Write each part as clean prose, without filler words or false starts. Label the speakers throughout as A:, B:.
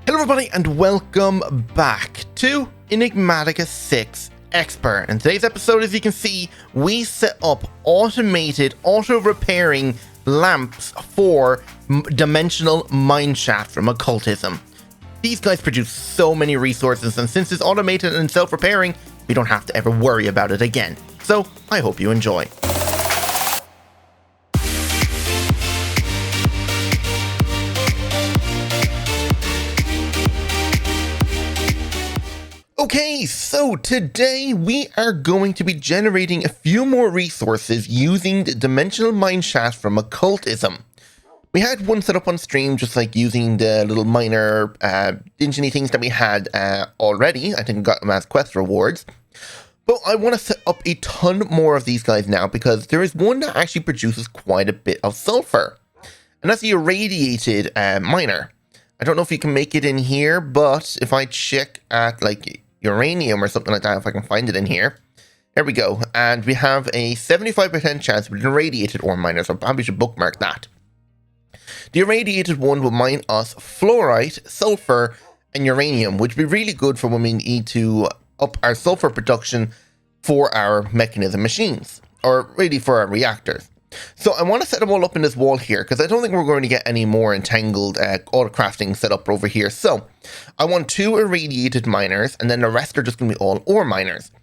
A: Hello everybody and welcome back to Enigmatica 6 Expert. In today's episode, as you can see, we set up automated auto-repairing lamps for dimensional mineshaft from occultism. These guys produce so many resources, and since it's automated and self-repairing, we don't have to ever worry about it again. So I hope you enjoy. Okay, so today we are going to be generating a few more resources using the dimensional mineshaft from occultism. We had one set up on stream, just like using the little minor dingy things that we had already. I think we got them as quest rewards. But I want to set up a ton more of these guys now, because there is one that actually produces quite a bit of sulfur. And that's the irradiated miner. I don't know if you can make it in here, but if I check at like uranium or something like that, if I can find it in here. There we go. And we have a 75% chance with an irradiated ore miner, so I probably should bookmark that. The irradiated one will mine us fluorite, sulfur, and uranium, which would be really good for when we need to up our sulfur production for our mechanism machines, or really for our reactors. So I want to set them all up in this wall here, because I don't think we're going to get any more entangled auto crafting set up over here. So I want 2 irradiated miners, and then the rest are just going to be all ore miners.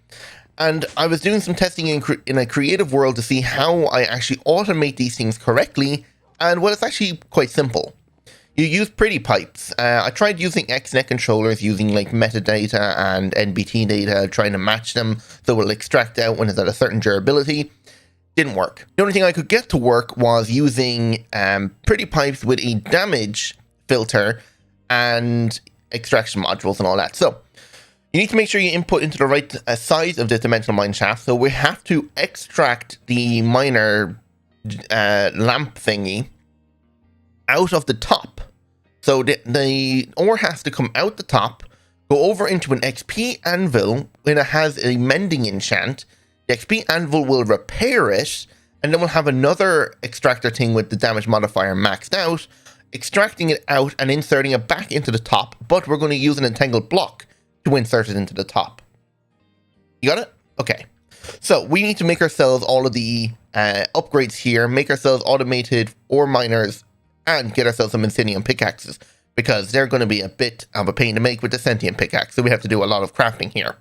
A: And I was doing some testing in a creative world to see how I actually automate these things correctly, and well, it's actually quite simple. You use pretty pipes. I tried using XNet controllers, using like metadata and NBT data, trying to match them so it will extract out when it's at a certain durability. Didn't work. The only thing I could get to work was using pretty pipes with a damage filter and extraction modules and all that. So you need to make sure you input into the right size of the dimensional mineshaft. So we have to extract the miner lamp thingy out of the top. So the ore has to come out the top, go over into an XP anvil when it has a mending enchant. The XP anvil will repair it, and then we'll have another extractor thing with the damage modifier maxed out, extracting it out and inserting it back into the top, but we're going to use an entangled block to insert it into the top. You got it? Okay. So we need to make ourselves all of the upgrades here, make ourselves automated ore miners, and get ourselves some Insinium pickaxes, because they're going to be a bit of a pain to make with the sentient pickaxe, so we have to do a lot of crafting here.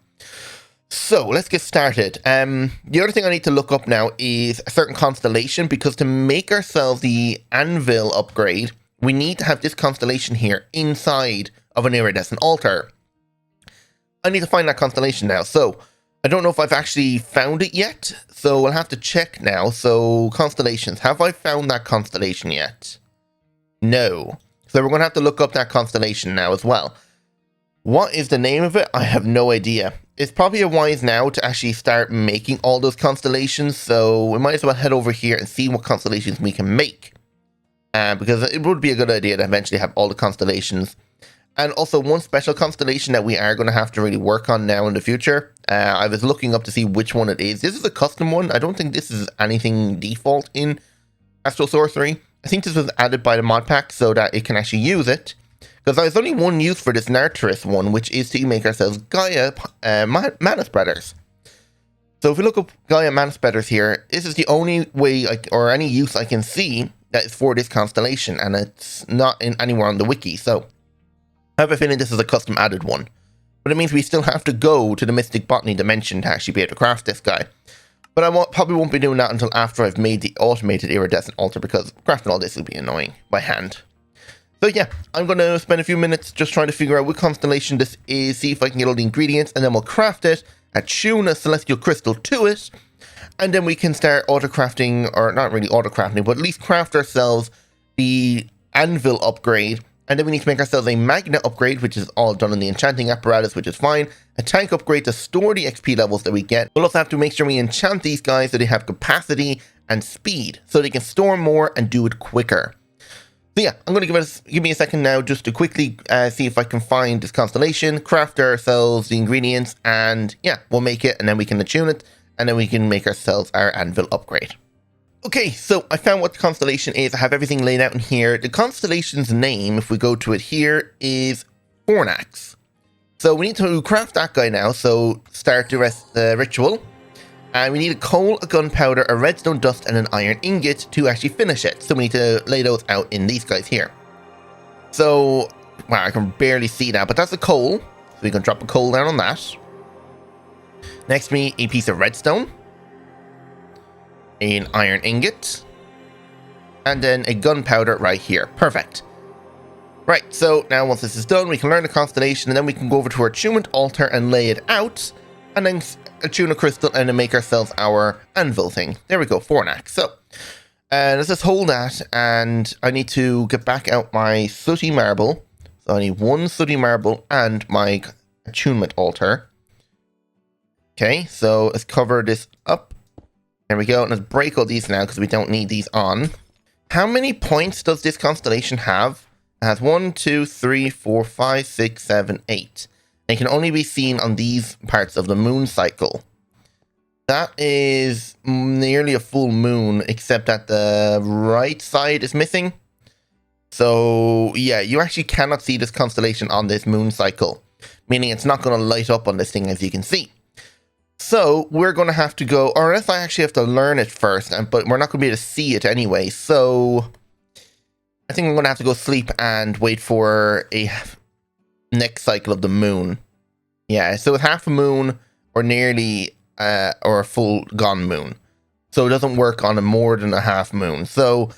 A: So let's get started. The other thing I need to look up now is a certain constellation, because to make ourselves the Anvil upgrade, we need to have this constellation here inside of an iridescent altar. I need to find that constellation now. So I don't know if I've actually found it yet, so we'll have to check now. So constellations, have I found that constellation yet? No. So we're going to have to look up that constellation now as well. What is the name of it? I have no idea. It's probably a wise now to actually start making all those constellations, so we might as well head over here and see what constellations we can make. Because it would be a good idea to eventually have all the constellations. And also one special constellation that we are going to have to really work on now in the future. I was looking up to see which one it is. This is a custom one. I don't think this is anything default in Astral Sorcery. I think this was added by the modpack so that it can actually use it. Because there's only one use for this Narteris one, which is to make ourselves Gaia mana spreaders. So if we look up Gaia mana spreaders here, this is the only way, or any use I can see that is for this constellation, and it's not in anywhere on the wiki. So I have a feeling this is a custom added one. But it means we still have to go to the Mystic Botany dimension to actually be able to craft this guy. But I probably won't be doing that until after I've made the automated iridescent altar, because crafting all this will be annoying by hand. So yeah, I'm going to spend a few minutes just trying to figure out what constellation this is, see if I can get all the ingredients, and then we'll craft it, attune a celestial crystal to it, and then we can start auto-crafting, or not really auto-crafting, but at least craft ourselves the anvil upgrade, and then we need to make ourselves a magnet upgrade, which is all done in the enchanting apparatus, which is fine, a tank upgrade to store the XP levels that we get. We'll also have to make sure we enchant these guys so they have capacity and speed, so they can store more and do it quicker. So yeah, I'm going to give me a second now just to quickly see if I can find this constellation, craft ourselves the ingredients, and yeah, we'll make it, and then we can attune it, and then we can make ourselves our anvil upgrade. Okay, so I found what the constellation is. I have everything laid out in here. The constellation's name, if we go to it here, is Fornax. So we need to craft that guy now. So start the ritual. And we need a coal, a gunpowder, a redstone dust, and an iron ingot to actually finish it. So we need to lay those out in these guys here. So, wow, I can barely see that, but that's a coal. So we can drop a coal down on that. Next, we need a piece of redstone, an iron ingot, and then a gunpowder right here. Perfect. Right, so now once this is done, we can learn the constellation, and then we can go over to our attunement altar and lay it out, and then attune a crystal and then make ourselves our anvil thing. There we go, Fornax. So, let's just hold that, and I need to get back out my sooty marble. So I need one sooty marble and my attunement altar. Okay, so let's cover this up. There we go, and let's break all these now because we don't need these on. How many points does this constellation have? It has 1, 2, 3, 4, 5, 6, 7, 8. And it can only be seen on these parts of the moon cycle. That is nearly a full moon, except that the right side is missing. So, yeah, you actually cannot see this constellation on this moon cycle, meaning it's not going to light up on this thing, as you can see. So, we're going to have to go, or unless I actually have to learn it first, but we're not going to be able to see it anyway. So, I think I'm going to have to go sleep and wait for a next cycle of the moon. Yeah, so with half a moon, or nearly, or a full gone moon. So it doesn't work on a more than a half moon. So,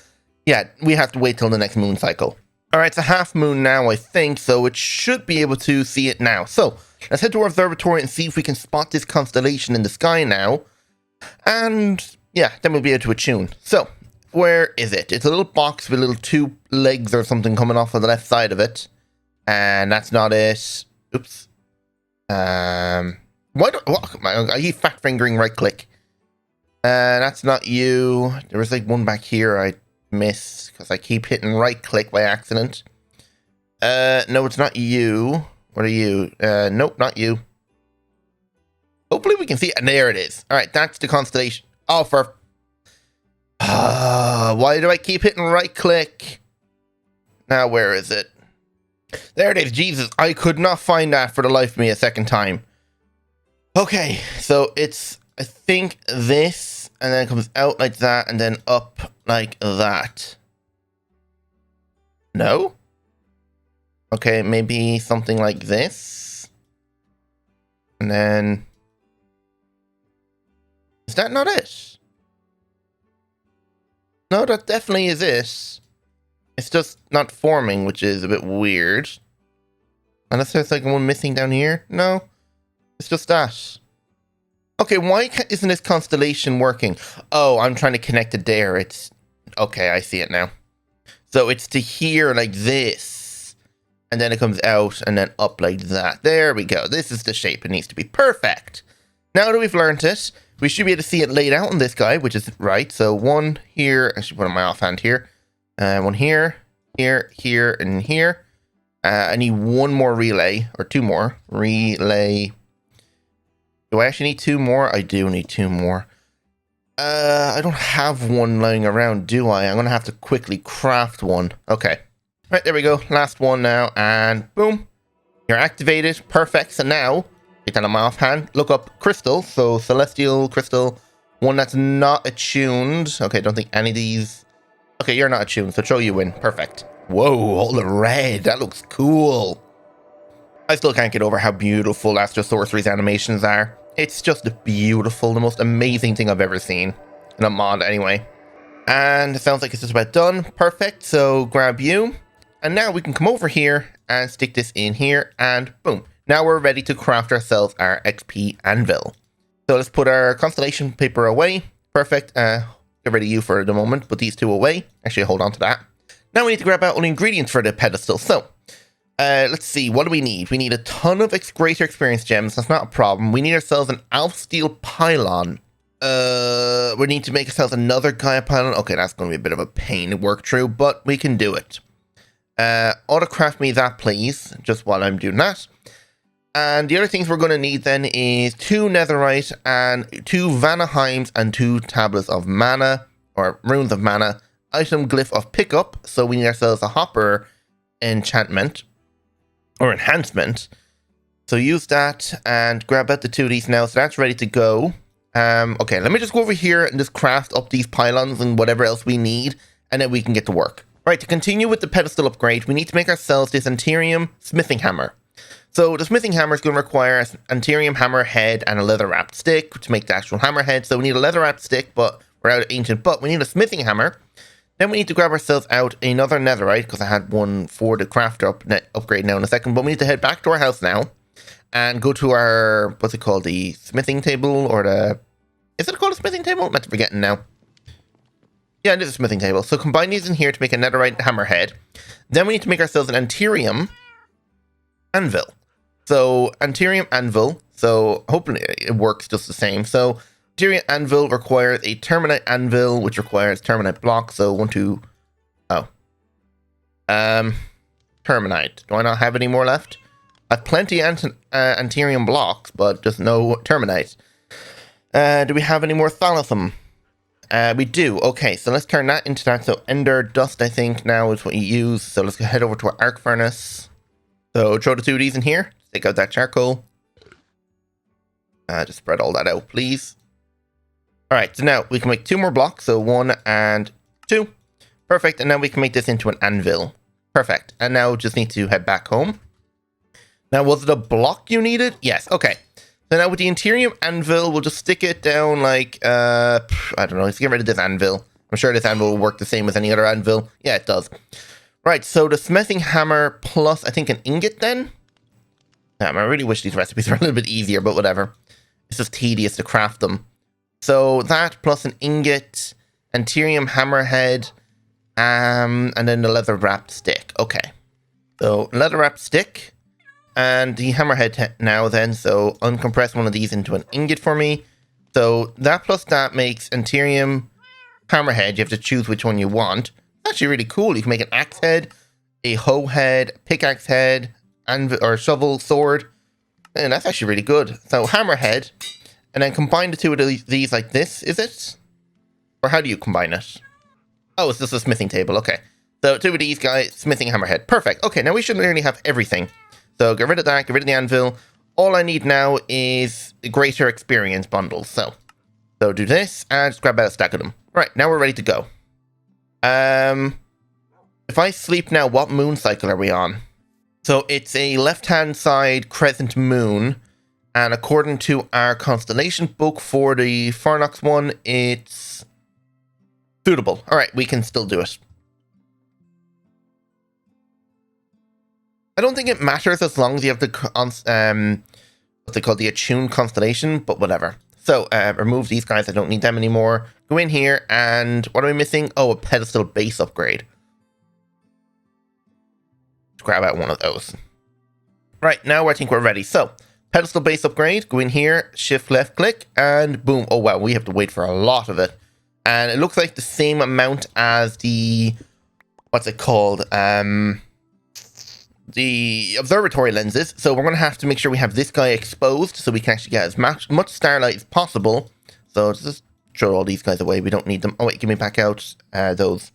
A: yeah, we have to wait till the next moon cycle. Alright, it's a half moon now, I think, so it should be able to see it now. So, let's head to our observatory and see if we can spot this constellation in the sky now. And, yeah, then we'll be able to attune. So, where is it? It's a little box with little 2 legs or something coming off of the left side of it. And that's not it. Oops. I keep fat fingering right click. That's not you. There was like one back here I missed because I keep hitting right click by accident. No, it's not you. What are you? Nope, not you. Hopefully we can see it. And there it is. Alright, that's the constellation. Oh, for... why do I keep hitting right click? Now, where is it? There it is. Jesus, I could not find that for the life of me a second time. Okay, so it's, I think, this, and then it comes out like that, and then up like that. No? Okay, maybe something like this. And then... Is that not it? No, that definitely is it. It's just not forming, which is a bit weird. Unless there's like one missing down here? No. It's just that. Okay, why isn't this constellation working? Oh, I'm trying to connect it there. It's... Okay, I see it now. So it's to here like this. And then it comes out and then up like that. There we go. This is the shape it needs to be. Perfect. Now that we've learned it, we should be able to see it laid out on this guy, which is right. So one here. I should put on my offhand here. One here, here, here, and here. I need one more relay, or 2 more. Relay. Do I actually need 2 more? I do need 2 more. I don't have one lying around, do I? I'm going to have to quickly craft one. Okay. Right, there we go. Last one now, and boom. You're activated. Perfect. So now, get that on my offhand. Look up crystal. So, celestial crystal. One that's not attuned. Okay, don't think any of these... Okay, you're not attuned, so throw you in. Perfect. Whoa, all the red. That looks cool. I still can't get over how beautiful Astro Sorcery's animations are. It's just beautiful. The most amazing thing I've ever seen. In a mod, anyway. And it sounds like it's just about done. Perfect. So, grab you. And now we can come over here and stick this in here. And boom. Now we're ready to craft ourselves our XP anvil. So, let's put our constellation paper away. Perfect. Get rid of you for the moment, put these 2 away. Actually, hold on to that. Now we need to grab out all the ingredients for the pedestal. So, let's see, what do we need? We need a ton of greater experience gems. That's not a problem. We need ourselves an alpha steel pylon. We need to make ourselves another Gaia pylon. Okay, that's going to be a bit of a pain to work through, but we can do it. Autocraft me that, please, just while I'm doing that. And the other things we're going to need then is 2 netherite and 2 Vanaheims and 2 tablets of mana, or runes of mana, item glyph of pickup. So we need ourselves a hopper enchantment. or enhancement. So use that and grab out the 2 of these now. So that's ready to go. Okay, let me just go over here and just craft up these pylons and whatever else we need, and then we can get to work. Right, to continue with the pedestal upgrade, we need to make ourselves this Anterium smithing hammer. So the smithing hammer is going to require an Anterium hammer head and a leather wrapped stick to make the actual hammer head. So we need a leather wrapped stick, but we're out of ancient, but we need a smithing hammer. Then we need to grab ourselves out another netherite, because I had one for the crafter upgrade now in a second, but we need to head back to our house now and go to our, what's it called, the smithing table, or the, is it called a smithing table? I'm not forgetting now. Yeah, it is a smithing table. So combine these in here to make a netherite hammerhead. Then we need to make ourselves an Anterium Anvil. So Anterium Anvil. So hopefully it works just the same. So Anterium Anvil requires a Terminite Anvil, which requires Terminite block. So 1, 2. Oh. Terminite. Do I not have any more left? I have plenty of Anterium blocks, but just no Terminite. Do we have any more Thalassum? We do. Okay, so let's turn that into that. So Ender Dust, I think, now is what you use. So let's head over to our arc furnace. So throw the 2 of these in here. Take out that charcoal. Just spread all that out, please. Alright, so now we can make 2 more blocks. So 1 and 2. Perfect. And now we can make this into an anvil. Perfect. And now we just need to head back home. Now, was it a block you needed? Yes. Okay. So now with the Anterium Anvil, we'll just stick it down like, I don't know, let's get rid of this anvil. I'm sure this anvil will work the same as any other anvil. Yeah, it does. Right, so the smithing hammer plus, I think, an ingot then? I really wish these recipes were a little bit easier, but whatever. It's just tedious to craft them. So that plus an ingot, Anterium hammerhead, and then the leather wrapped stick. Okay. So leather wrapped stick. And the hammerhead now then, so uncompress one of these into an ingot for me. So that plus that makes Anterium hammerhead. You have to choose which one you want. It's actually really cool. You can make an axe head, a hoe head, pickaxe head, anvil, or shovel, sword. And that's actually really good. So hammerhead, and then combine the 2 of these like this, is it? Or how do you combine it? Oh, it's just a smithing table, okay. So 2 of these guys, smithing hammerhead. Perfect. Okay, now we should really have everything. So get rid of that, get rid of the anvil. All I need now is a greater experience bundle. So do this and just grab out a stack of them. Right, now we're ready to go. If I sleep now, what moon cycle are we on? So it's a left-hand side crescent moon. And according to our constellation book for the Farnox one, it's suitable. All right, we can still do it. I don't think it matters as long as you have the, what they call the attuned constellation, but whatever. So, remove these guys. I don't need them anymore. Go in here, and what are we missing? Oh, a pedestal base upgrade. Let's grab out one of those. Right, now I think we're ready. So, pedestal base upgrade. Go in here, shift left click, and boom. Oh, wow, we have to wait for a lot of it. And it looks like the same amount as the, what's it called? The observatory lenses. So we're going to have to make sure we have this guy exposed so we can actually get as much starlight as possible. So just throw all these guys away. We don't need them. Oh wait, give me back out those.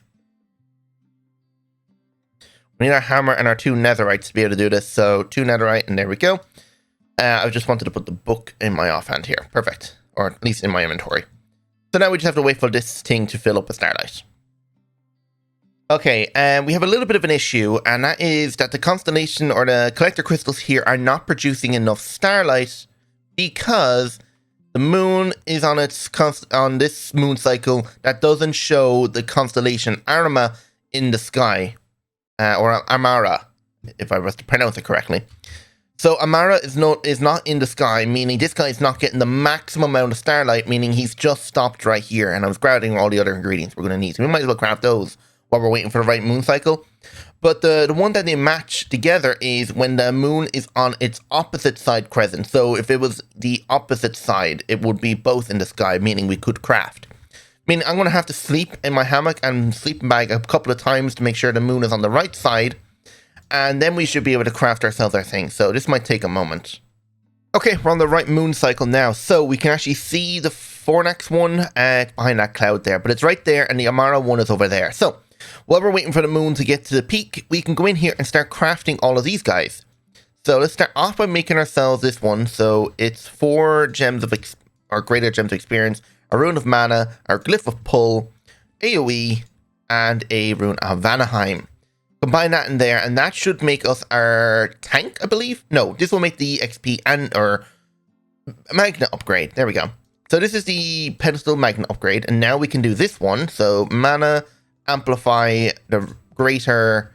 A: We need our hammer and our 2 netherites to be able to do this. So 2 netherite, and there we go. I just wanted to put the book in my offhand here. Perfect. Or at least in my inventory. So now we just have to wait for this thing to fill up with starlight. Okay, we have a little bit of an issue, and that is that the constellation or the collector crystals here are not producing enough starlight because the moon is on on this moon cycle that doesn't show the constellation Arma in the sky, or Amara, if I was to pronounce it correctly. So Amara is not in the sky, meaning this guy is not getting the maximum amount of starlight, meaning he's just stopped right here, and I was grabbing all the other ingredients we're going to need, so we might as well craft those while we're waiting for the right moon cycle. But the one that they match together is when the moon is on its opposite side crescent. So if it was the opposite side, it would be both in the sky, meaning we could craft. Meaning I'm going to have to sleep in my hammock and sleeping bag a couple of times to make sure the moon is on the right side. And then we should be able to craft ourselves our thing. So this might take a moment. Okay, we're on the right moon cycle now. So we can actually see the Fornax one behind that cloud there. But it's right there, and the Amara one is over there. So while we're waiting for the moon to get to the peak, we can go in here and start crafting all of these guys. So let's start off by making ourselves this one. So it's 4 gems of or greater gems of experience, a rune of mana, our glyph of pull, AoE, and a rune of Vanaheim. Combine that in there, and that should make us our tank, I believe. No, this will make the XP and or magnet upgrade. There we go. So this is the pedestal magnet upgrade, and now we can do this one. So mana, amplify the greater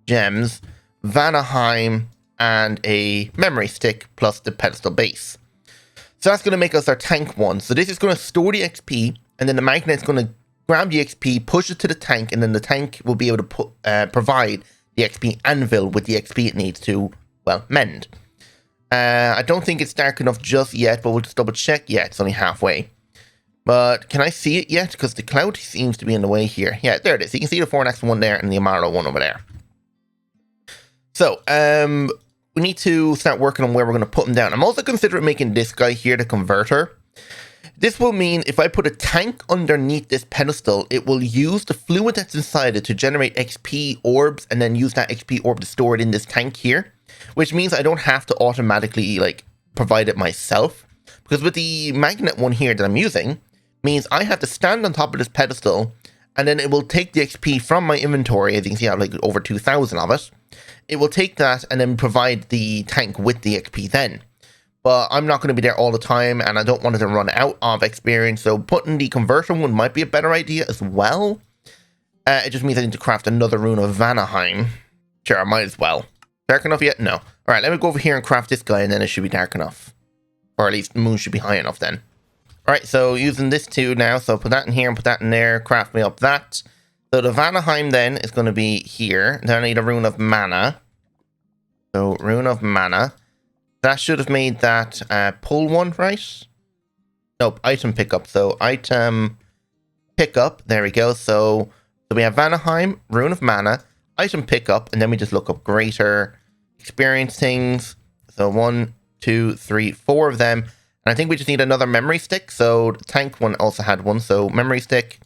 A: gems, Vanaheim, and a memory stick plus the pedestal base. So that's going to make us our tank one. So this is going to store the XP, and then the magnet's going to grab the XP, push it to the tank, and then the tank will be able to provide the XP anvil with the XP it needs to, well, mend. I don't think it's dark enough just yet, but we'll just double check. Yeah, it's only halfway. But can I see it yet? Because the cloud seems to be in the way here. Yeah, there it is. You can see the Fornax one there and the Amaro one over there. So, we need to start working on where we're going to put them down. I'm also considering making this guy here the converter. This will mean if I put a tank underneath this pedestal, it will use the fluid that's inside it to generate XP orbs and then use that XP orb to store it in this tank here. Which means I don't have to automatically provide it myself. Because with the magnet one here that I'm using, means I have to stand on top of this pedestal and then it will take the XP from my inventory. As you can see, I have over 2,000 of it. It will take that and then provide the tank with the XP then. But I'm not going to be there all the time, and I don't want it to run out of experience, so putting the converter one might be a better idea as well. It just means I need to craft another rune of Vanaheim. Sure, I might as well. Dark enough yet? No. Alright, let me go over here and craft this guy, and then it should be dark enough. Or at least the moon should be high enough then. Alright, so using this too now, so put that in here and put that in there, craft me up that. So the Vanaheim then is going to be here. Then I need a rune of mana. So, rune of mana. That should have made that pull one, right? Nope, item pickup. So, item pickup. There we go. So we have Vanaheim, rune of mana, item pickup, and then we just look up greater experience things. So 1, 2, 3, 4 of them. And I think we just need another memory stick. So the tank one also had one. So memory stick,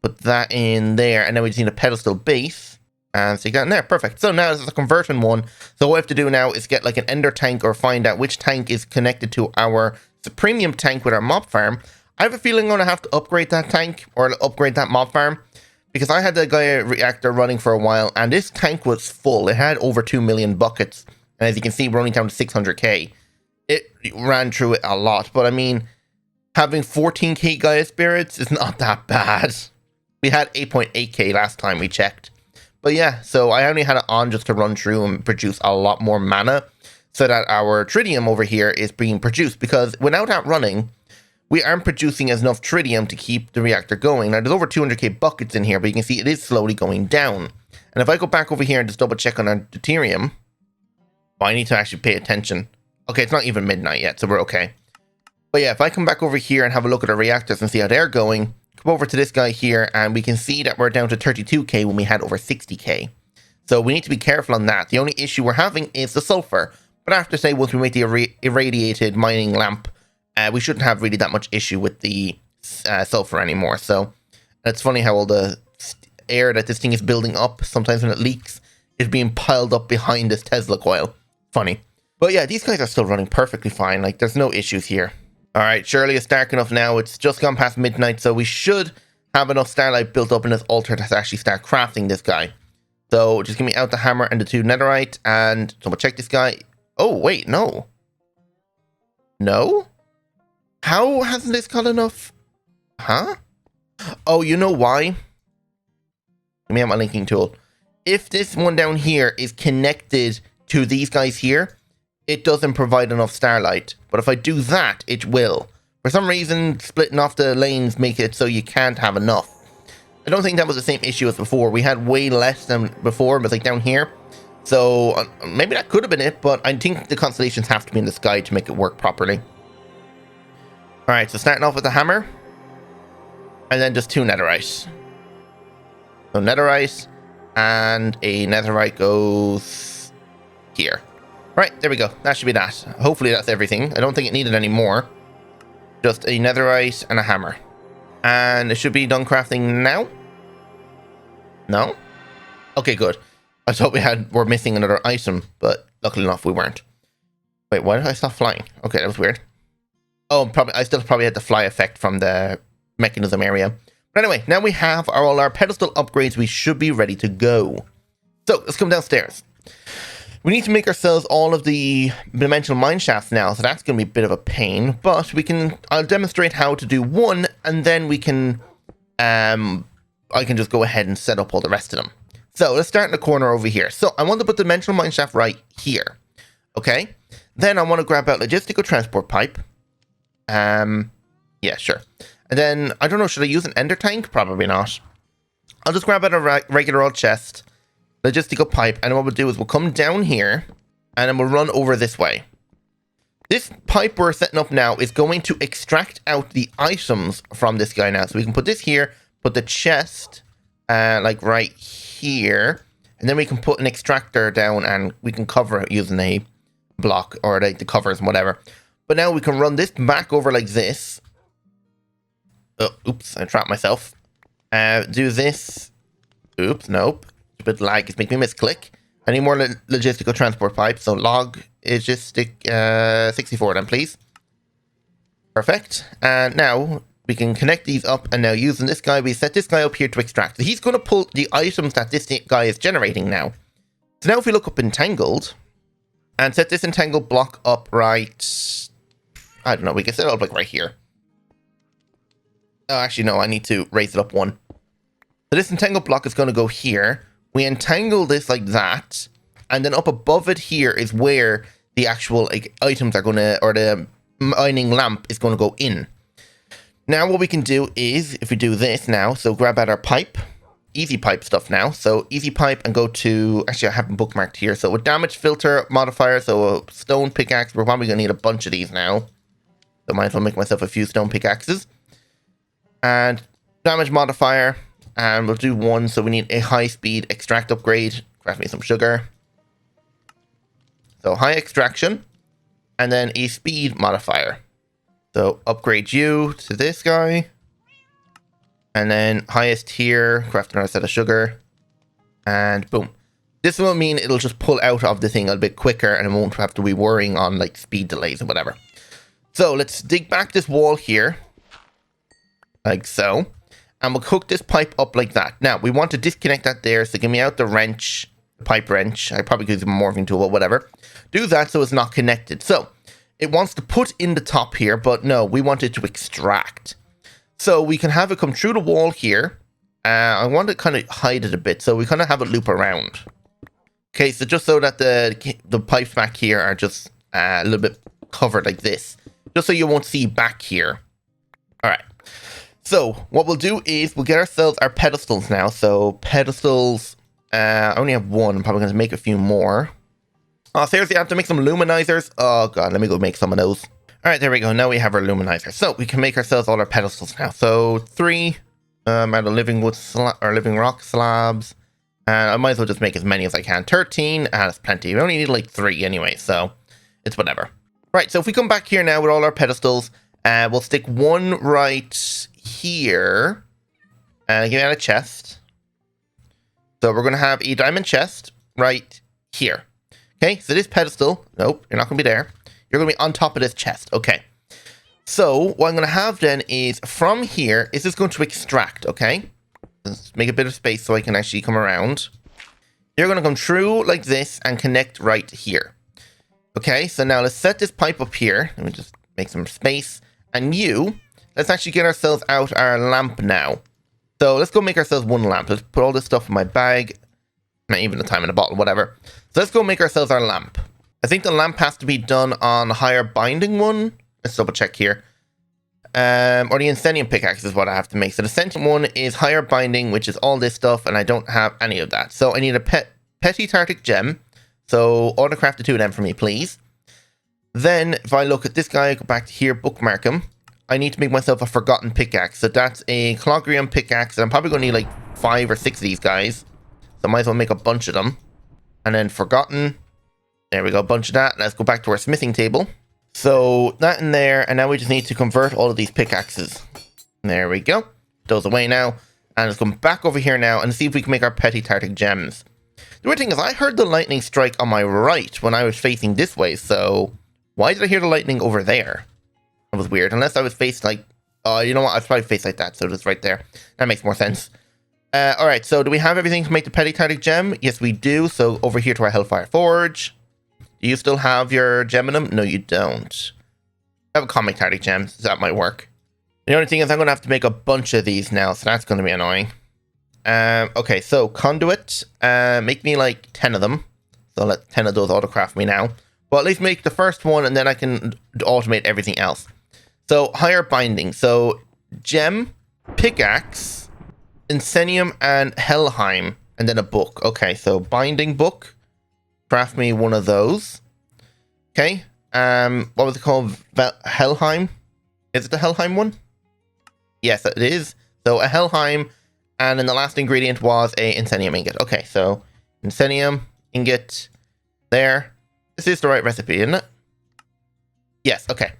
A: put that in there. And then we just need a pedestal base. And so you got in there. Perfect. So now this is a conversion one. So what we have to do now is get an ender tank or find out which tank is connected to our premium tank with our mob farm. I have a feeling I'm going to have to upgrade that tank or upgrade that mob farm. Because I had the Gaia reactor running for a while and this tank was full. It had over 2 million buckets. And as you can see, we're only down to 600k. It ran through it a lot. But I mean, having 14k Gaia spirits is not that bad. We had 8.8k last time we checked. But yeah, so I only had it on just to run through and produce a lot more mana so that our tritium over here is being produced. Because without that running, we aren't producing enough tritium to keep the reactor going. Now, there's over 200k buckets in here, but you can see it is slowly going down. And if I go back over here and just double check on our deuterium, well, I need to actually pay attention. Okay, it's not even midnight yet, so we're okay. But yeah, if I come back over here and have a look at our reactors and see how they're going, come over to this guy here, and we can see that we're down to 32k when we had over 60k. So we need to be careful on that. The only issue we're having is the sulfur. But I have to say, once we make the irradiated mining lamp, we shouldn't have really that much issue with the sulfur anymore. So it's funny how all the air that this thing is building up, sometimes when it leaks, is being piled up behind this Tesla coil. Funny. But yeah, these guys are still running perfectly fine. There's no issues here. Alright, surely it's dark enough now. It's just gone past midnight, so we should have enough starlight built up in this altar to actually start crafting this guy. So just give me out the hammer and the 2 netherite, and so we'll check this guy. Oh, wait, no. No? How hasn't this got enough? Huh? Oh, you know why? Let me have my linking tool. If this one down here is connected to these guys here, it doesn't provide enough starlight. But if I do that, it will. For some reason, splitting off the lanes make it so you can't have enough. I don't think that was the same issue as before. We had way less than before, but down here. So maybe that could have been it, but I think the constellations have to be in the sky to make it work properly. Alright, so starting off with the hammer. And then just 2 netherite. So netherite and a netherite goes here. Right, there we go. That should be that. Hopefully that's everything. I don't think it needed any more. Just a netherite and a hammer. And it should be done crafting now. No? Okay, good. I thought we're missing another item, but luckily enough we weren't. Wait, why did I stop flying? Okay, that was weird. Oh, I still probably had the fly effect from the mechanism area. But anyway, now we have all our pedestal upgrades. We should be ready to go. So let's come downstairs. We need to make ourselves all of the dimensional mineshafts now, so that's going to be a bit of a pain. But I'll demonstrate how to do one, and then we can, I can just go ahead and set up all the rest of them. So let's start in the corner over here. So I want to put the dimensional mineshaft right here. Okay. Then I want to grab out logistical transport pipe. Yeah, sure. And then, I don't know, should I use an ender tank? Probably not. I'll just grab out a regular old chest, logistical pipe, and what we'll do is we'll come down here, and then we'll run over this way. This pipe we're setting up now is going to extract out the items from this guy now. So we can put this here, put the chest, like right here, and then we can put an extractor down, and we can cover it using a block, or like the covers and whatever. But now we can run this back over like this. Oh, oops, I trapped myself. Do this. Oops, nope. A bit lag is making me misclick. I need more logistical transport pipes, so log logistic 64 then, please. Perfect. And now we can connect these up, and now using this guy, we set this guy up here to extract. So he's going to pull the items that this guy is generating now. So now if we look up entangled, and set this entangled block up right, I don't know, we can set it up like right here. Oh, actually, no, I need to raise it up one. So this entangled block is going to go here. We entangle this like that. And then up above it here is where the actual like items are going to, or the mining lamp is going to go in. Now what we can do is, if we do this now, so grab out our pipe. Easy pipe stuff now. So easy pipe and go to, actually I have them bookmarked here. So with damage filter modifier, so a stone pickaxe, we're probably going to need a bunch of these now. So I might as well make myself a few stone pickaxes. And damage modifier, and we'll do one, so we need a high speed extract upgrade. Craft me some sugar. So high extraction, and then a speed modifier. So upgrade you to this guy, and then highest tier, craft another set of sugar, and boom. This will mean it'll just pull out of the thing a bit quicker, and it won't have to be worrying on like speed delays or whatever. So let's dig back this wall here. Like so. And we'll hook this pipe up like that. Now, we want to disconnect that there. So give me out the wrench, the pipe wrench. I probably could use a morphing tool, but whatever. Do that so it's not connected. So it wants to put in the top here, but no, we want it to extract. So we can have it come through the wall here. I want to kind of hide it a bit. So we kind of have it loop around. Okay, so just so that the pipes back here are just a little bit covered like this. Just so you won't see back here. All right. So what we'll do is we'll get ourselves our pedestals now. So pedestals, I only have one. I'm probably going to make a few more. Oh, seriously, I have to make some luminizers. Oh god, let me go make some of those. All right, there we go. Now we have our luminizers. So we can make ourselves all our pedestals now. So 3 out of living wood or living rock slabs. And I might as well just make as many as I can. 13, that's plenty. We only need like 3 anyway, so it's whatever. Right, so if we come back here now with all our pedestals, we'll stick one right here, and give me out a chest. So we're going to have a diamond chest right here. Okay, so this pedestal, nope, you're not going to be there. You're going to be on top of this chest. Okay. So what I'm going to have then is from here, is this going to extract, okay? Let's make a bit of space so I can actually come around. You're going to come through like this and connect right here. Okay, so now let's set this pipe up here. Let me just make some space. And let's actually get ourselves out our lamp now. So let's go make ourselves one lamp. Let's put all this stuff in my bag. Not even the time in a bottle, whatever. So let's go make ourselves our lamp. I think the lamp has to be done on higher binding one. Let's double check here. Or the Incendium pickaxe is what I have to make. So the sentient one is higher binding, which is all this stuff, and I don't have any of that. So I need a petty tartic gem. So autocraft the 2 of them for me, please. Then if I look at this guy, go back to here, bookmark him. I need to make myself a forgotten pickaxe. So that's a clogrium pickaxe, and I'm probably going to need like 5 or 6 of these guys. So I might as well make a bunch of them. And then forgotten. There we go, a bunch of that. Let's go back to our smithing table. So that in there, and now we just need to convert all of these pickaxes. There we go. Those away now. And let's come back over here now and see if we can make our petty tartic gems. The weird thing is I heard the lightning strike on my right when I was facing this way, so Why did I hear the lightning over there? That was weird. Unless I was faced like... Oh, you know what? I was probably faced like that, so it's right there. That makes more sense. Alright, so do we have everything to make the Painstakingly gem? Yes, we do. So over here to our Hellfire Forge. Do you still have your gem in them? No, you don't. I have a comic target gem, so that might work. The only thing is I'm going to have to make a bunch of these now, so that's going to be annoying. Okay, so conduit. Make me like 10 of them. So let 10 of those autocraft me now. But at least make the first one, and then I can automate everything else. So higher binding. So gem, pickaxe, Insenium, and Helheim, and then a book. Okay, so binding book. Craft me one of those. Okay. What was it called? Helheim? Is it the Helheim one? Yes, it is. So a Helheim, and then the last ingredient was a Insenium ingot. Okay, so Insenium ingot there. This is the right recipe, isn't it? Yes, okay.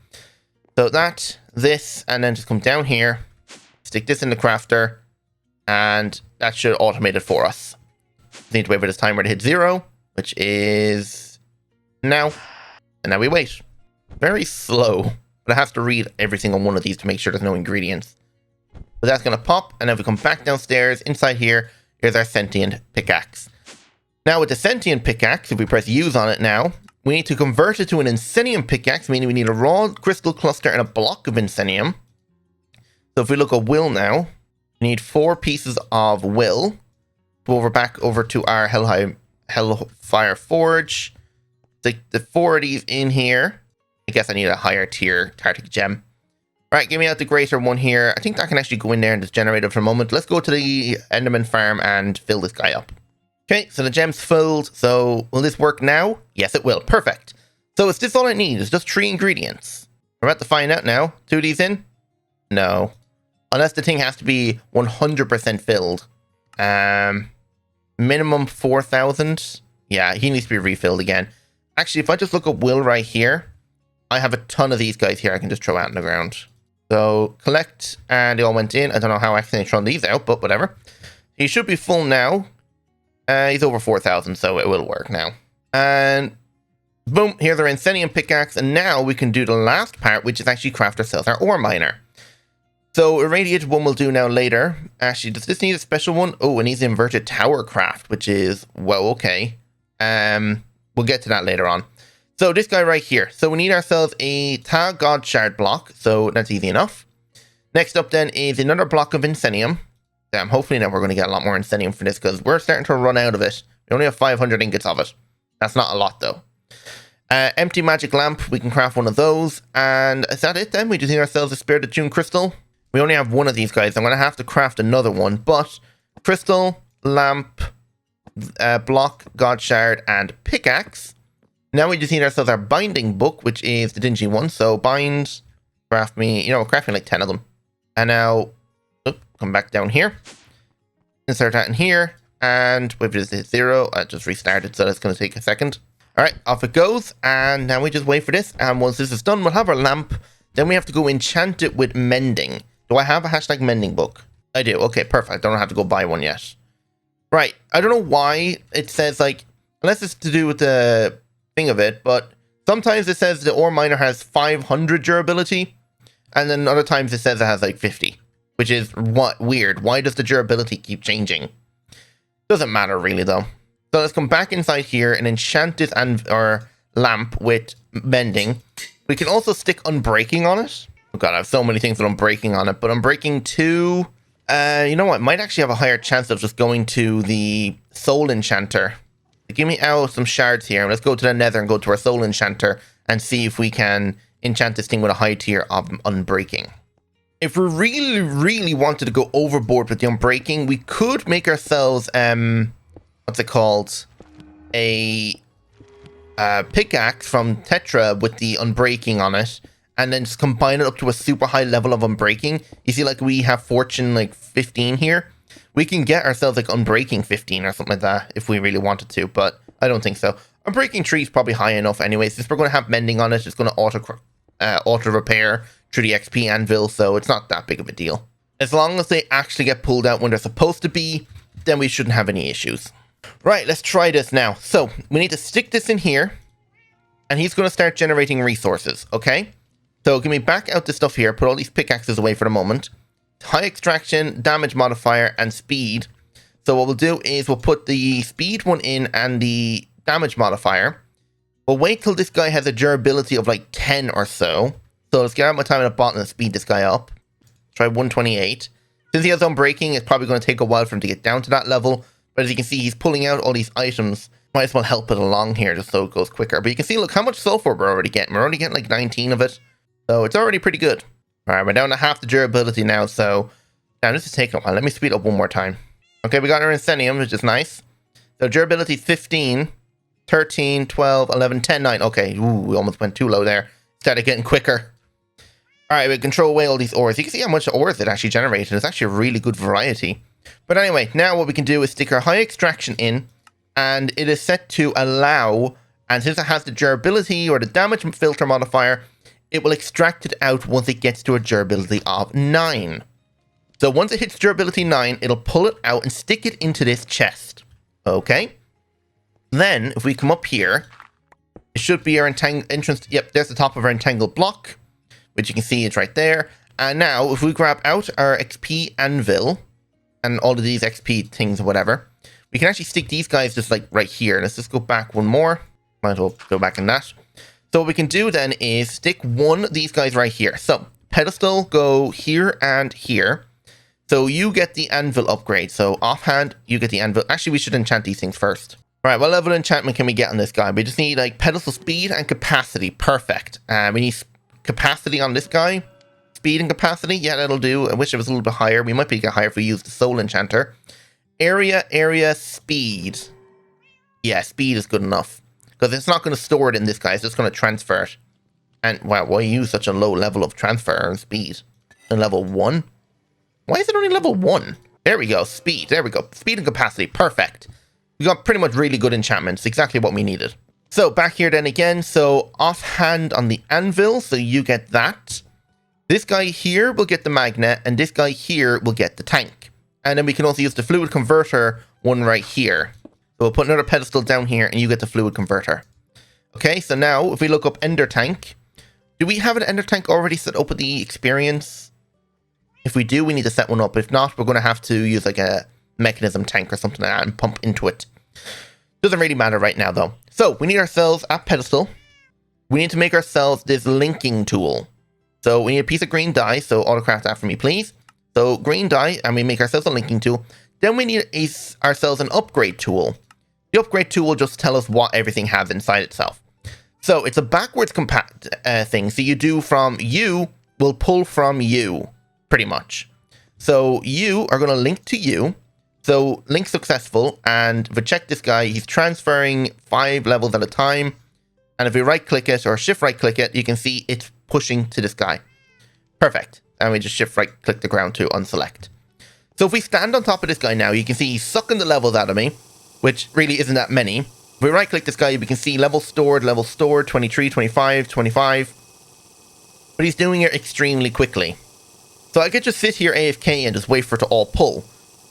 A: So that, this, and then just come down here, stick this in the crafter, and that should automate it for us. Just need to wait for this timer to hit 0, which is now. And now we wait. Very slow, but I have to read every single one of these to make sure there's no ingredients. But that's going to pop, and then we come back downstairs. Inside here, here's our sentient pickaxe. Now with the sentient pickaxe, if we press use on it now, we need to convert it to an Insenium pickaxe, meaning we need a raw crystal cluster and a block of Insenium. So if we look at will now, we need 4 pieces of will. Go back over to our Hellfire Forge. Stick the 4 of these in here. I guess I need a higher tier Tartic gem. Right, give me out the greater one here. I think that can actually go in there and just generate it for a moment. Let's go to the Enderman farm and fill this guy up. Okay, so the gem's filled. So will this work now? Yes, it will. Perfect. So is this all I need? It's just 3 ingredients. We're about to find out now. 2 of these in? No. Unless the thing has to be 100% filled. Minimum 4,000. Yeah, he needs to be refilled again. Actually, if I just look at will right here, I have a ton of these guys here I can just throw out on the ground. So collect, and they all went in. I don't know how I accidentally thrown these out, but whatever. He should be full now. He's over 4,000, so it will work now. And boom, here's our Insenium pickaxe, and now we can do the last part, which is actually craft ourselves our ore miner. So irradiated one will do now later. Actually, does this need a special one? Oh, it needs inverted tower craft, which is, well, okay. We'll get to that later on. So this guy right here. So we need ourselves a Tag God Shard block, so that's easy enough. Next up then is another block of Insenium. Damn, hopefully now we're going to get a lot more Insenium for this, because we're starting to run out of it. We only have 500 ingots of it. That's not a lot though. Empty magic lamp, we can craft one of those. And is that it then? We just need ourselves a Spirited June crystal. We only have one of these guys. I'm going to have to craft another one, but crystal, lamp, block, God Shard, and pickaxe. Now we just need ourselves our binding book, which is the dingy one. So bind, craft me, craft me like 10 of them. And now, come back down here. Insert that in here. And if it is 0, I just restarted, so that's going to take a second. All right, off it goes. And now we just wait for this. And once this is done, we'll have our lamp. Then we have to go enchant it with mending. Do I have a hashtag mending book? I do. Okay, perfect. I don't have to go buy one yet. Right. I don't know why it says, like, unless it's to do with the thing of it, but sometimes it says the ore miner has 500 durability, and then other times it says it has like 50, which is weird. Why does the durability keep changing? Doesn't matter really though. So let's come back inside here and enchant this our lamp with mending. We can also stick unbreaking on it. Oh god, I have so many things with unbreaking on it, but unbreaking 2, you know what, might actually have a higher chance of just going to the soul enchanter. Give me out some shards here. Let's go to the nether and go to our soul enchanter and see if we can enchant this thing with a high tier of unbreaking. If we really, really wanted to go overboard with the unbreaking, we could make ourselves, what's it called? A pickaxe from Tetra with the unbreaking on it, and then just combine it up to a super high level of unbreaking. You see, like, we have fortune like 15 here. We can get ourselves like unbreaking 15 or something like that if we really wanted to, but I don't think so. Unbreaking 3 is probably high enough anyway. Since we're going to have mending on it, it's going to auto repair through the XP anvil, so it's not that big of a deal. As long as they actually get pulled out when they're supposed to be, then we shouldn't have any issues. Right, let's try this now. So we need to stick this in here. and he's going to start generating resources, okay? So can we back out the stuff here, put all these pickaxes away for the moment. High extraction, damage modifier, and speed. So what we'll do is we'll put the speed one in and the damage modifier. We'll wait till this guy has a durability of like 10 or so. So let's get out my time at the bottom and speed this guy up. Try 128. Since he has unbreaking, it's probably going to take a while for him to get down to that level. But as you can see, he's pulling out all these items. Might as well help it along here just so it goes quicker. But you can see, look how much sulfur we're already getting. We're already getting like 19 of it. So it's already pretty good. Alright, we're down to half the durability now. So now this is taking a while. Let me speed up one more time. Okay, we got our Incenium, which is nice. So durability 15, 13, 12, 11, 10, 9. Okay, ooh, we almost went too low there. Started getting quicker. Alright, we can throw away all these ores. You can see how much ores it actually generated. It's actually a really good variety. But anyway, now what we can do is stick our high extraction in. And it is set to allow, and since it has the durability or the damage filter modifier, it will extract it out once it gets to a durability of 9. So once it hits durability 9, it'll pull it out and stick it into this chest. Okay? Then, if we come up here, it should be our entrance. Yep, there's the top of our entangled block, which you can see is right there. And now, if we grab out our XP Anvil, and all of these XP things or whatever, we can actually stick these guys just like right here. Let's just go back one more. Might as well go back in that. So what we can do then is stick one of these guys right here. So, pedestal, go here and here. So you get the anvil upgrade. So offhand, you get the anvil. Actually, we should enchant these things first. All right, what level of enchantment can we get on this guy? We just need like pedestal speed and capacity. Perfect. We need capacity on this guy. Speed and capacity. Yeah, that'll do. I wish it was a little bit higher. We might be get higher if we use the soul enchanter. Area, speed. Yeah, speed is good enough. Because it's not going to store it in this guy. It's just going to transfer it. And wow, why use such a low level of transfer and speed? And level 1? Why is it only level 1? There we go. Speed. There we go. Speed and capacity. Perfect. We got pretty much really good enchantments. Exactly what we needed. So back here then again. So offhand on the anvil. So you get that. This guy here will get the magnet. And this guy here will get the tank. And then we can also use the fluid converter one right here. So we'll put another pedestal down here and you get the fluid converter. Okay, so now if we look up Ender Tank, do we have an Ender Tank already set up with the experience? If we do, we need to set one up. If not, we're going to have to use like a mechanism tank or something like that and pump into it. Doesn't really matter right now though. So we need ourselves a pedestal. We need to make ourselves this linking tool. So we need a piece of green dye. So autocraft that for me, please. So green dye, and we make ourselves a linking tool. Then we need ourselves an upgrade tool. The upgrade tool will just tell us what everything has inside itself. So it's a backwards thing. So you do from you will pull from you, pretty much. So you are going to link to you. So link successful. And if we check this guy, he's transferring 5 levels at a time. And if we right click it or shift right click it, you can see it's pushing to this guy. Perfect. And we just shift right click the ground to unselect. So if we stand on top of this guy now, you can see he's sucking the levels out of me, which really isn't that many. If we right click this guy, we can see level stored, 23, 25, 25. But he's doing it extremely quickly. So I could just sit here AFK and just wait for it to all pull.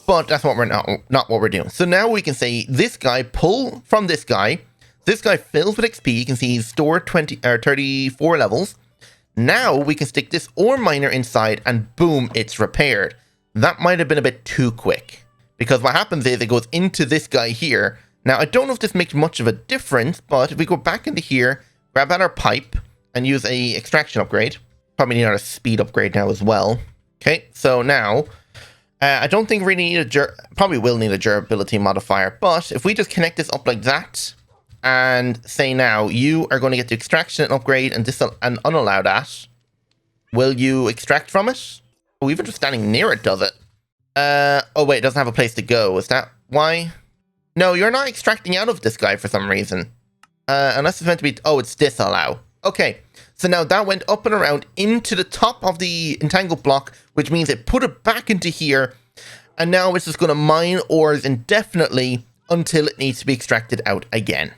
A: But that's what we're not what we're doing. So now we can say this guy pull from this guy. This guy fills with XP. You can see he's stored 34 levels. Now we can stick this ore miner inside and boom, it's repaired. That might have been a bit too quick. Because what happens is it goes into this guy here. Now I don't know if this makes much of a difference, but if we go back into here, grab out our pipe and use a extraction upgrade. Probably need our speed upgrade now as well. Okay, so now I don't think we really need probably will need a durability modifier, but if we just connect this up like that and say now you are going to get the extraction upgrade and unallow that, will you extract from it? Oh, even just standing near it does it. Oh wait, it doesn't have a place to go. Is that why? No, you're not extracting out of this guy for some reason. Unless it's meant to be, oh, it's disallow. Okay, so now that went up and around into the top of the entangled block, which means it put it back into here. And now it's just going to mine ores indefinitely until it needs to be extracted out again.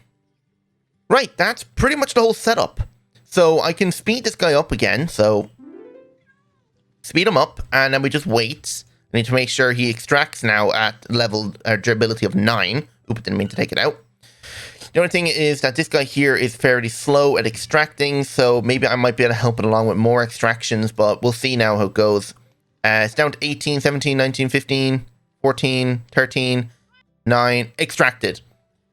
A: Right, that's pretty much the whole setup. So I can speed this guy up again. So speed him up and then we just wait. I need to make sure he extracts now at level durability of 9. Oop, didn't mean to take it out. The only thing is that this guy here is fairly slow at extracting, so maybe I might be able to help it along with more extractions, but we'll see now how it goes. It's down to 18, 17, 19, 15, 14, 13, 9, extracted.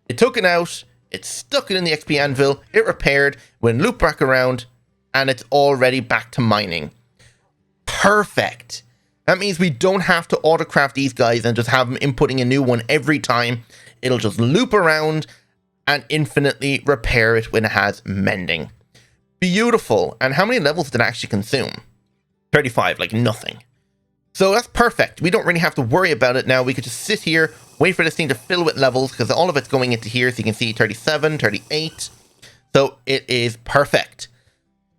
A: It took it out, it stuck it in the XP anvil, it repaired, went loop back around, and it's already back to mining. Perfect. That means we don't have to autocraft these guys and just have them inputting a new one every time. It'll just loop around and infinitely repair it when it has mending. Beautiful. And how many levels did it actually consume? 35, like nothing. So that's perfect. We don't really have to worry about it now. We could just sit here, wait for this thing to fill with levels, because all of it's going into here. So you can see 37, 38. So it is perfect.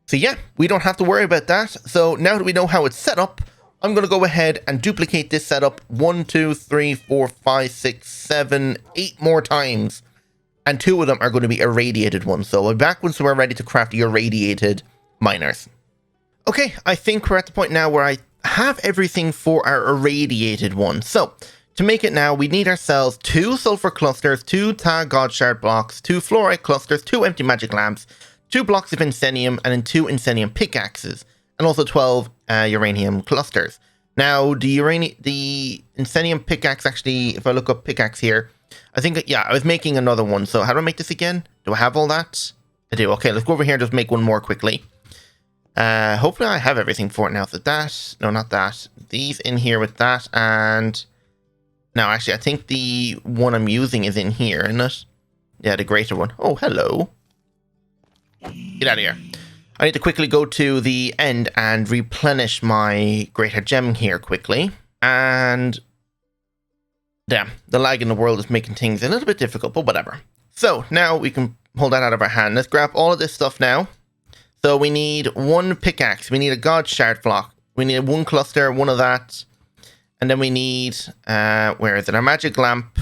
A: So yeah, we don't have to worry about that. So now that we know how it's set up, I'm going to go ahead and duplicate this setup 1, 2, 3, 4, 5, 6, 7, 8 more times. And 2 of them are going to be irradiated ones. So we'll be back once we're ready to craft the irradiated miners. Okay, I think we're at the point now where I have everything for our irradiated one. So to make it now, we need ourselves 2 sulfur clusters, 2 tag god shard blocks, 2 fluorite clusters, 2 empty magic lamps, 2 blocks of insenium, and then 2 insenium pickaxes, and also 12 uranium clusters. Now, the insenium pickaxe, actually, if I look up pickaxe here, I think, yeah, I was making another one. So how do I make this again? Do I have all that? I do. Okay, let's go over here and just make one more quickly. Hopefully I have everything for it now. So that, no, not that. These in here with that, and now actually, I think the one I'm using is in here, isn't it? Yeah, the greater one. Oh, hello. Get out of here. I need to quickly go to the end and replenish my greater gem here quickly. And damn, the lag in the world is making things a little bit difficult, but whatever. So now we can pull that out of our hand. Let's grab all of this stuff now. So we need 1 pickaxe. We need a god shard block. We need 1 cluster, 1 of that. And then we need, where is it? Our magic lamp.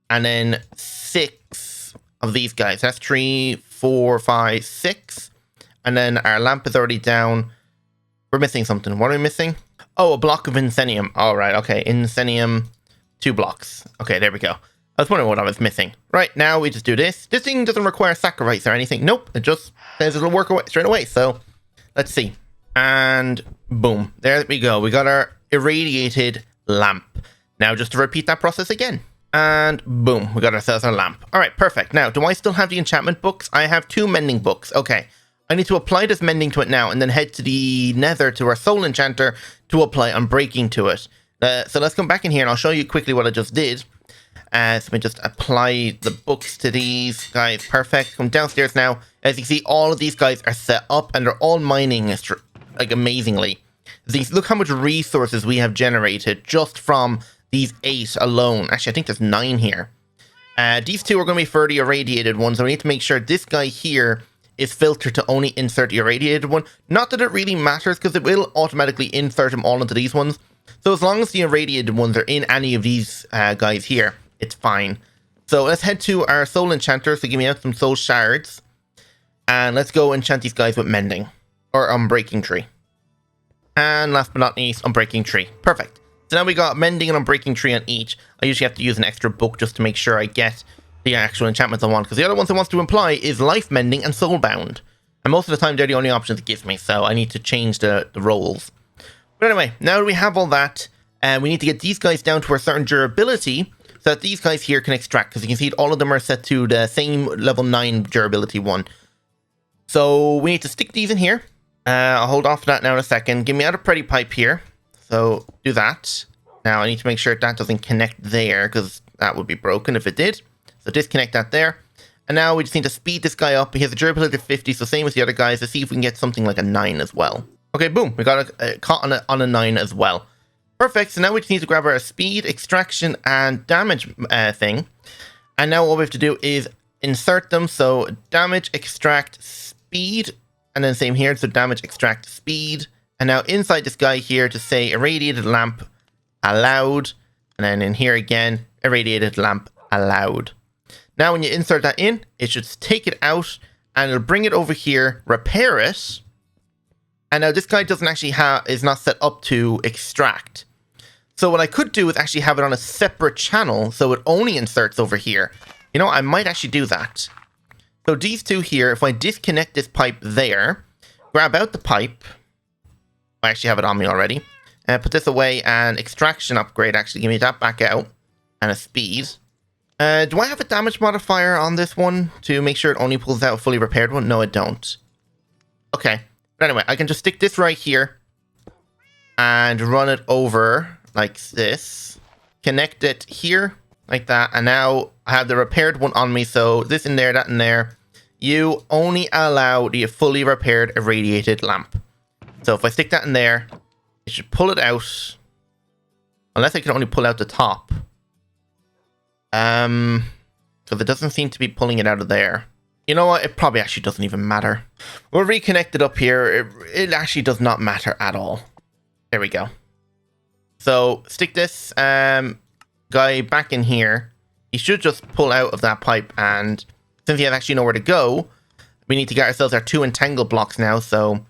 A: And then 6 of these guys. That's 3, 4, 5, 6. And then our lamp is already down. We're missing something. What are we missing? Oh, a block of insenium. All right, okay. Insenium, 2 blocks. Okay, there we go. I was wondering what I was missing. Right, now we just do this. This thing doesn't require sacrifice or anything. Nope, it just says it'll work straight away. So, let's see. And boom, there we go. We got our irradiated lamp. Now just to repeat that process again. And boom, we got ourselves our lamp. All right, perfect. Now, do I still have the enchantment books? I have 2 mending books. Okay, I need to apply this mending to it now and then head to the nether to our soul enchanter to apply unbreaking to it. So let's come back in here and I'll show you quickly what I just did. So let me just apply the books to these guys. Perfect. Come downstairs now. As you see, all of these guys are set up and they're all mining like amazingly. Look how much resources we have generated just from these 8 alone. Actually, I think there's 9 here. These 2 are going to be for the irradiated ones. So we need to make sure this guy here is filtered to only insert the irradiated one. Not that it really matters because it will automatically insert them all into these ones. So as long as the irradiated ones are in any of these guys here, it's fine. So let's head to our soul enchanter. So give me out some soul shards. And let's go enchant these guys with mending. Or unbreaking tree. And last but not least, unbreaking tree. Perfect. So now we got mending and unbreaking tree on each. I usually have to use an extra book just to make sure I get the actual enchantments I want. Because the other ones it wants to imply is life mending and soulbound. And most of the time they're the only options it gives me. So I need to change the roles. But anyway, now that we have all that, we need to get these guys down to a certain durability so that these guys here can extract. Because you can see all of them are set to the same level 9 durability one. So we need to stick these in here. I'll hold off that now in a second. Give me out a pretty pipe here. So do that. Now I need to make sure that doesn't connect there because that would be broken if it did. So disconnect that there. And now we just need to speed this guy up. He has a durability of 50, so same as the other guys. Let's see if we can get something like a 9 as well. Okay, boom. We got a caught on a 9 as well. Perfect. So now we just need to grab our speed, extraction, and damage thing. And now all we have to do is insert them. So damage, extract, speed. And then same here. So damage, extract, speed. And now inside this guy here to say irradiated lamp allowed. And then in here again, irradiated lamp allowed. Now when you insert that in, it should take it out and it'll bring it over here, repair it. And now this guy doesn't actually is not set up to extract. So what I could do is actually have it on a separate channel so it only inserts over here. You know, I might actually do that. So these two here, if I disconnect this pipe there, grab out the pipe. I actually have it on me already. And put this away, and extraction upgrade. Actually, give me that back out. And a speed. Do I have a damage modifier on this one to make sure it only pulls out a fully repaired one? No, I don't. Okay. But anyway, I can just stick this right here. And run it over like this. Connect it here. Like that. And now I have the repaired one on me. So this in there, that in there. You only allow the fully repaired irradiated lamp. So if I stick that in there, it should pull it out. Unless I can only pull out the top. Because it doesn't seem to be pulling it out of there. You know what? It probably actually doesn't even matter. We'll reconnect it up here. It actually does not matter at all. There we go. So stick this guy back in here. He should just pull out of that pipe, and since he has actually nowhere to go, we need to get ourselves our 2 entangled blocks now. So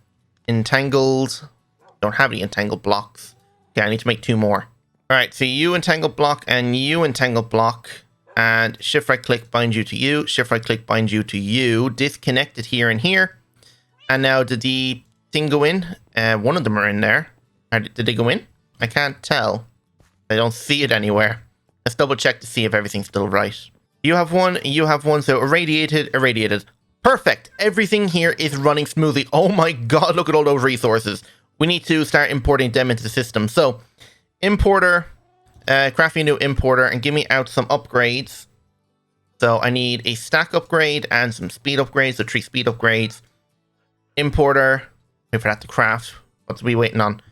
A: entangled, don't have any entangled blocks. Okay, I need to make 2 more. All right, so you entangled block and you entangled block, and shift right click binds you to you, shift right click binds you to you, disconnect it here and here. And now did the thing go in? One of them are in there. Did they go in? I can't tell. I don't see it anywhere. Let's double check to see if everything's still right. You have one, so irradiated. Perfect. Everything here is running smoothly. Oh my god, look at all those resources. We need to start importing them into the system. So, importer, craft me a new importer, and give me out some upgrades. So I need a stack upgrade and some speed upgrades, so 3 speed upgrades. Importer, wait for that to craft. What's we waiting on?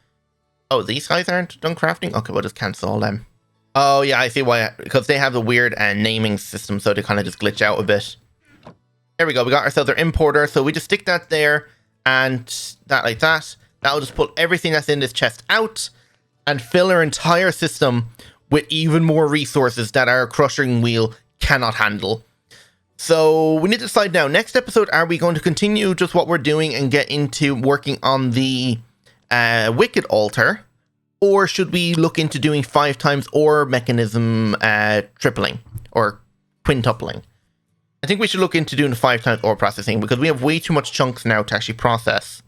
A: Oh, these guys aren't done crafting? Okay, we'll just cancel all them. Oh yeah, I see why. Because they have a weird naming system, so they kind of just glitch out a bit. There we go, we got ourselves our importer, so we just stick that there, and that like that. That'll just pull everything that's in this chest out, and fill our entire system with even more resources that our crushing wheel cannot handle. So we need to decide now, next episode, are we going to continue just what we're doing and get into working on the Wicked Altar, or should we look into doing 5 times ore mechanism tripling or quintupling? I think we should look into doing 5 times ore processing, because we have way too much chunks now to actually process.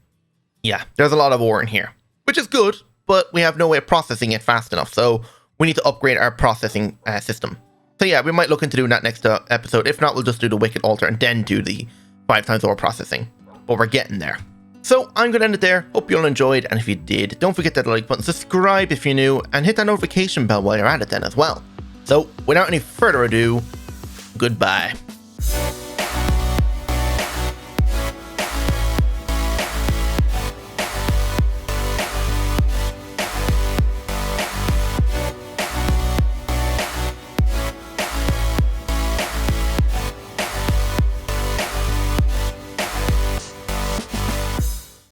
A: Yeah, there's a lot of ore in here, which is good, but we have no way of processing it fast enough, so we need to upgrade our processing system. So yeah, we might look into doing that next episode. If not, we'll just do the Wicked Altar and then do the 5 times ore processing. But we're getting there. So I'm going to end it there. Hope you all enjoyed, and if you did, don't forget that like button, subscribe if you're new, and hit that notification bell while you're at it then as well. So without any further ado, goodbye.